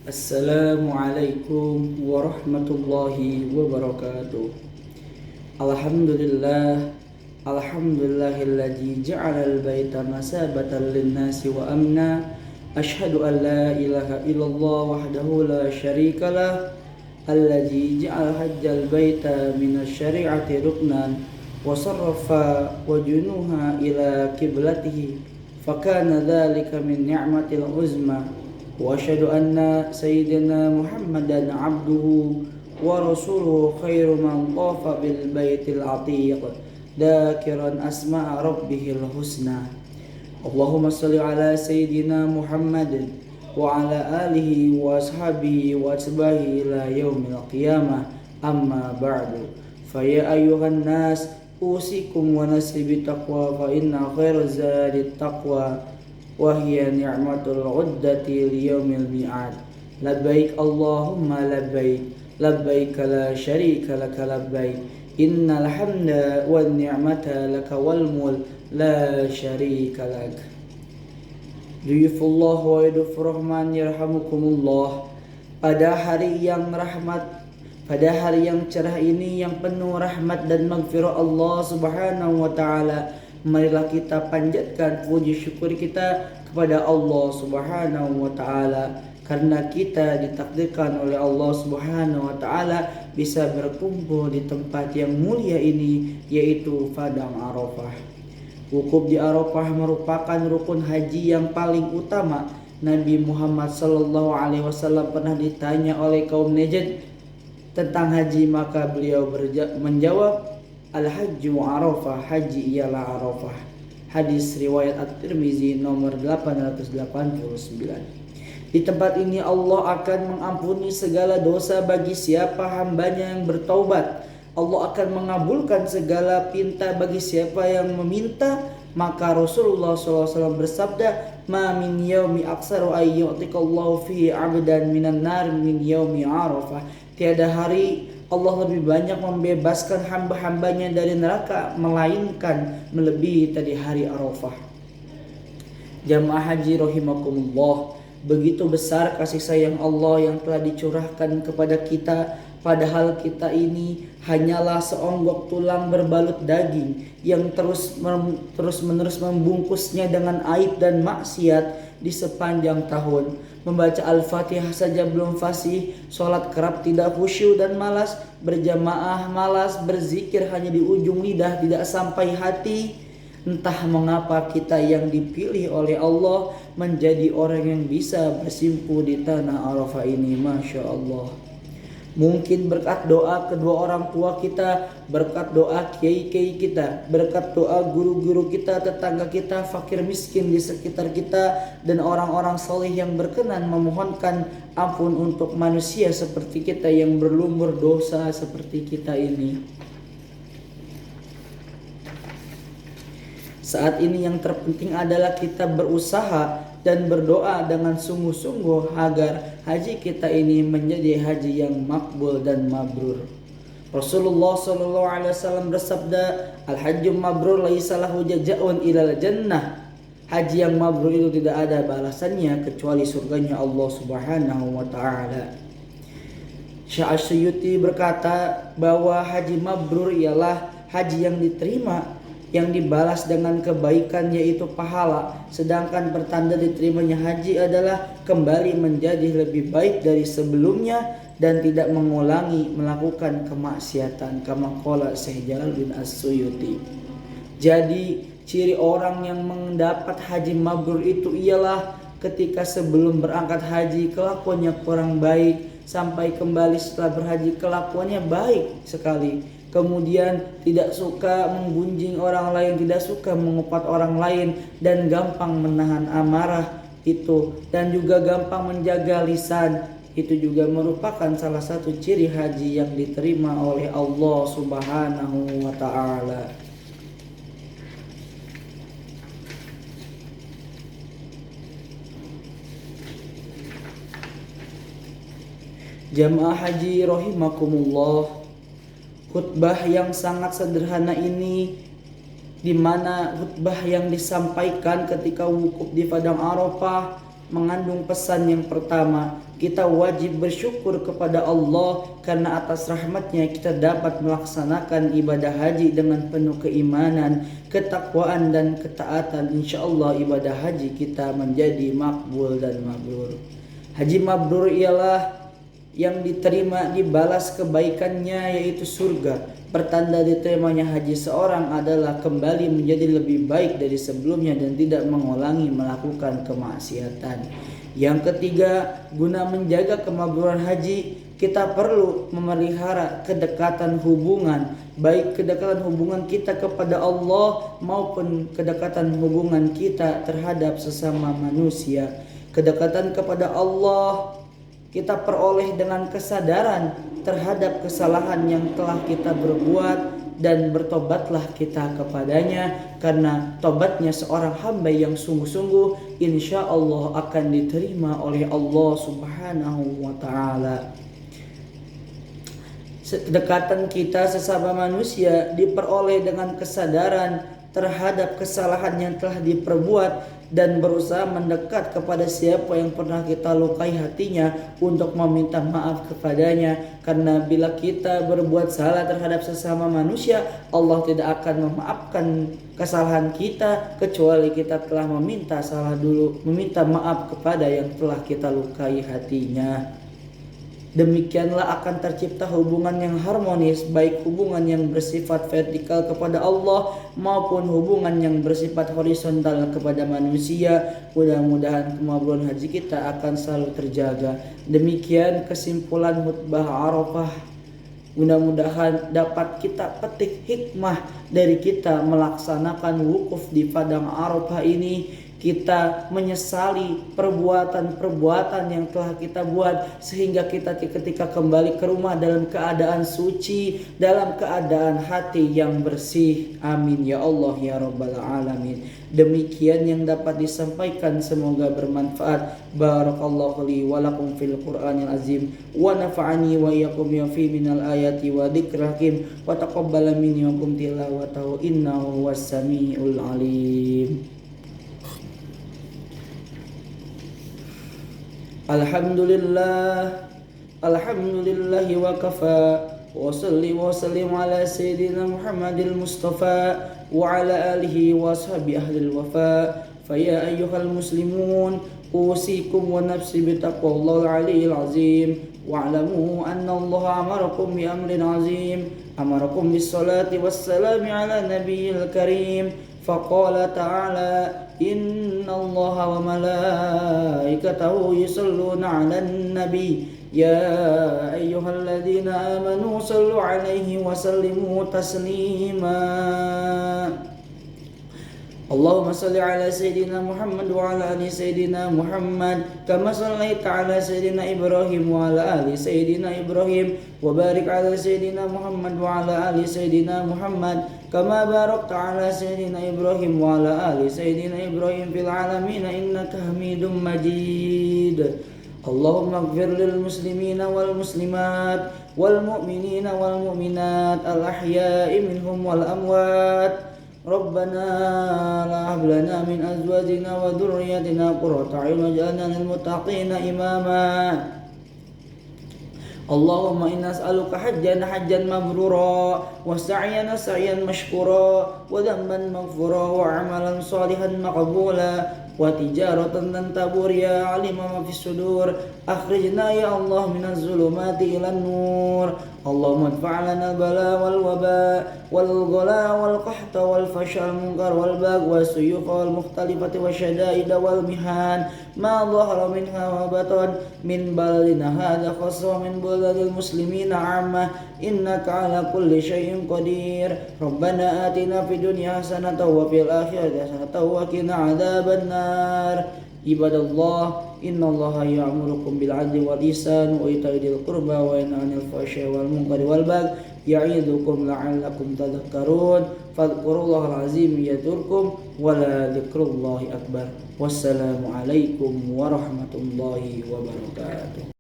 Assalamualaikum warahmatullahi wabarakatuh. Alhamdulillah, alhamdulillahilladzi ja'alal baita masabatan linnasi wa amna. Asyhadu an la ilaha illallah wahdahu la syarikalah, alladzi ja'al hajjal baita minasyari'ati ruknan wa sarrafa wajunuha ila kiblatihi fakana dzalika min ni'matil uzma. Wa asyhadu anna sayyidina Muhammadan abduhu wa rasuluhu khairu man tafa bil baitil atiq dakiran asma'a rabbihil husna. Allahumma salli ala sayyidina Muhammadin wa ala alihi wa ashabihi wa atbahi ila yaumil qiyamah, amma ba'du. Fa ya ayyuhan nas usikum wa nafsi bitaqwa fa inna khairaz zadi taqwa wa hiya ni'matul 'uddati li yaumil mi'ad. Labbaik Allahumma labbaik, labbaik la syarika laka labbaik, innal hamda wan ni'mata laka wal mulk la syarika lak. Duyufullah wa idufur rahman yarhamukumullah. Pada hari yang cerah ini yang penuh rahmat dan maghfirah Allah Subhanahu wa taala, marilah kita panjatkan puji syukur kita kepada Allah Subhanahu wa taala karena kita ditakdirkan oleh Allah Subhanahu wa taala bisa berkumpul di tempat yang mulia ini, yaitu Padang Arafah. Wukuf di Arafah merupakan rukun haji yang paling utama. Nabi Muhammad sallallahu alaihi wasallam pernah ditanya oleh kaum Najd tentang haji, maka beliau menjawab, Al-Hajju Arafah, haji ialah Arafah. Hadis riwayat At-Tirmizi nomor 889. Di tempat ini Allah akan mengampuni segala dosa bagi siapa hambanya yang bertaubat. Allah akan mengabulkan segala pinta bagi siapa yang meminta. Maka Rasulullah SAW bersabda, Ma min yaumi aksaru ayyu'tikallahu fihi abdan minan nar min yaumi Arafah. Tiada hari Allah lebih banyak membebaskan hamba-hambanya dari neraka melainkan melebihi tadi hari Arafah. Jamaah haji rahimakumullah, begitu besar kasih sayang Allah yang telah dicurahkan kepada kita, padahal kita ini hanyalah seonggok tulang berbalut daging yang terus-menerus membungkusnya dengan aib dan maksiat di sepanjang tahun. Membaca Al-Fatihah saja belum fasih, sholat kerap tidak khusyuk dan malas, berjamaah malas, berzikir hanya di ujung lidah tidak sampai hati. Entah mengapa kita yang dipilih oleh Allah menjadi orang yang bisa bersimpuh di tanah Arafah ini, Masya Allah. Mungkin berkat doa kedua orang tua kita, berkat doa kiai-kiai kita, berkat doa guru-guru kita, tetangga kita, fakir miskin di sekitar kita, dan orang-orang saleh yang berkenan memohonkan ampun untuk manusia seperti kita yang berlumur dosa seperti kita ini. Saat ini yang terpenting adalah kita berusaha dan berdoa dengan sungguh-sungguh agar haji kita ini menjadi haji yang makbul dan mabrur. Rasulullah SAW bersabda, Al-hajju mabrur laisa lahu jazaa'un ilal jannah. Haji yang mabrur itu tidak ada balasannya kecuali surganya Allah Subhanahu wa taala. Syekh Suyuti berkata bahwa haji mabrur ialah haji yang diterima, yang dibalas dengan kebaikan yaitu pahala, sedangkan pertanda diterimanya haji adalah kembali menjadi lebih baik dari sebelumnya dan tidak mengulangi melakukan kemaksiatan, kama qala Syekh Jalaluddin As-Suyuti. Jadi ciri orang yang mendapat haji mabrur itu ialah ketika sebelum berangkat haji kelakuannya kurang baik, sampai kembali setelah berhaji kelakuannya baik sekali. Kemudian tidak suka menggunjing orang lain, tidak suka mengupat orang lain, dan gampang menahan amarah itu, dan juga gampang menjaga lisan. Itu juga merupakan salah satu ciri haji yang diterima oleh Allah Subhanahu wa ta'ala. Jamaah haji rahimakumullah, khutbah yang sangat sederhana ini, di mana khutbah yang disampaikan ketika wukuf di Padang Arafah mengandung pesan yang pertama, Kita wajib bersyukur kepada Allah karena atas rahmatnya kita dapat melaksanakan ibadah haji dengan penuh keimanan, ketakwaan dan ketaatan. InsyaAllah ibadah haji kita menjadi makbul dan mabrur. Haji mabrur ialah yang diterima dibalas kebaikannya yaitu surga. Pertanda diterimanya haji seorang adalah kembali menjadi lebih baik dari sebelumnya dan tidak mengulangi melakukan kemaksiatan. Yang ketiga, guna menjaga kemakburan haji, kita perlu memelihara kedekatan hubungan, baik kedekatan hubungan kita kepada Allah maupun kedekatan hubungan kita terhadap sesama manusia. Kedekatan kepada Allah kita peroleh dengan kesadaran terhadap kesalahan yang telah kita berbuat dan bertobatlah kita kepadanya, karena tobatnya seorang hamba yang sungguh-sungguh insya Allah akan diterima oleh Allah Subhanahu wa ta'ala. Kedekatan kita sesama manusia diperoleh dengan kesadaran terhadap kesalahan yang telah diperbuat dan berusaha mendekat kepada siapa yang pernah kita lukai hatinya untuk meminta maaf kepadanya, karena bila kita berbuat salah terhadap sesama manusia, Allah tidak akan memaafkan kesalahan kita kecuali kita telah meminta maaf kepada yang telah kita lukai hatinya. Demikianlah akan tercipta hubungan yang harmonis, baik hubungan yang bersifat vertikal kepada Allah maupun hubungan yang bersifat horizontal kepada manusia. Mudah-mudahan kemakburan haji kita akan selalu terjaga. Demikian kesimpulan khutbah Arafah. Mudah-mudahan dapat kita petik hikmah dari kita melaksanakan wukuf di padang Arafah ini. Kita menyesali perbuatan-perbuatan yang telah kita buat, sehingga kita ketika kembali ke rumah dalam keadaan suci, dalam keadaan hati yang bersih. Amin ya Allah ya Rabbal Alamin. Demikian yang dapat disampaikan, semoga bermanfaat. Barakallahu li wa lakum fil Qur'anil azim wa nafa'ani wa iyyakum ya fi minal ayati wa dzikril hakim wa taqabbala minni wa kum tilawatahu innahu was-sami'ul alim. Alhamdulillah wa kafa wa salli wa sallim ala sayyidina Muhammadil Mustafa wa ala alihi wa ashabi ahlil wafa. Faya ayyuhal muslimun, usikum wa nafsi bitaqwallahil aliyyil azim. Wa'lamu anna Allah amarakum bi amrin azim, amarakum bis salati was salami ala nabiyil karim. Faqala ta'ala inna allaha wa malaikatahu yusalluna 'alan nabi ya ayyuhalladzina amanu sallu 'alaihi wa sallimu taslima. Allahumma salli ala sayyidina Muhammad wa ala ali sayyidina Muhammad kama sallaita ala sayyidina Ibrahim wa ala ali sayyidina Ibrahim wa barik ala sayyidina Muhammad wa ala ali sayyidina Muhammad kama barakta ala sayyidina Ibrahim wa ala ali sayyidina Ibrahim fil alamin innaka Hamidum Majid. Allahumma ighfir lil muslimina wal muslimat wal mu'minina wal mu'minat al ahya'i minhum wal amwat. Rabbana la hab lana min azwajina wa dhurriyyatina qurrata a'yun waj'alna lil muttaqina imama. Allahumma inna nas'aluka hajjan mabrura wa sa'yan mashkura wa dhanban maghfura wa 'amalan salihan maqbula wa tijaratan lan tabur ya 'alima ma fis sudur. Akhrijna ya Allah minaz zulumati ilan nur. Allahumma adfa'lana bala wal waba wal ghala wal qahta wal fashal munkar wal bagh was suyuf wal mukhtalifati wasyada'id wal mihan ma dhahara minha wa batan min baladina hadha khassa min baladil muslimina 'amma innaka ala kulli syai'in qadir. Rabbana atina fid dunya hasanatan wa fil akhirati hasanatan wa qina adzaban nar. Ibadallah, innallaha ya'murukum bil 'adli wal ihsani wa ita'i dzil qurba wa yanha 'anil fahsya'i wal munkari wal baghi ya'idzukum la'allakum tadhakkarun. Fadhkurullahal 'azim yadhkurkum wa la dzikrullahi akbar. Wassalamu alaikum warahmatullahi wabarakatuh.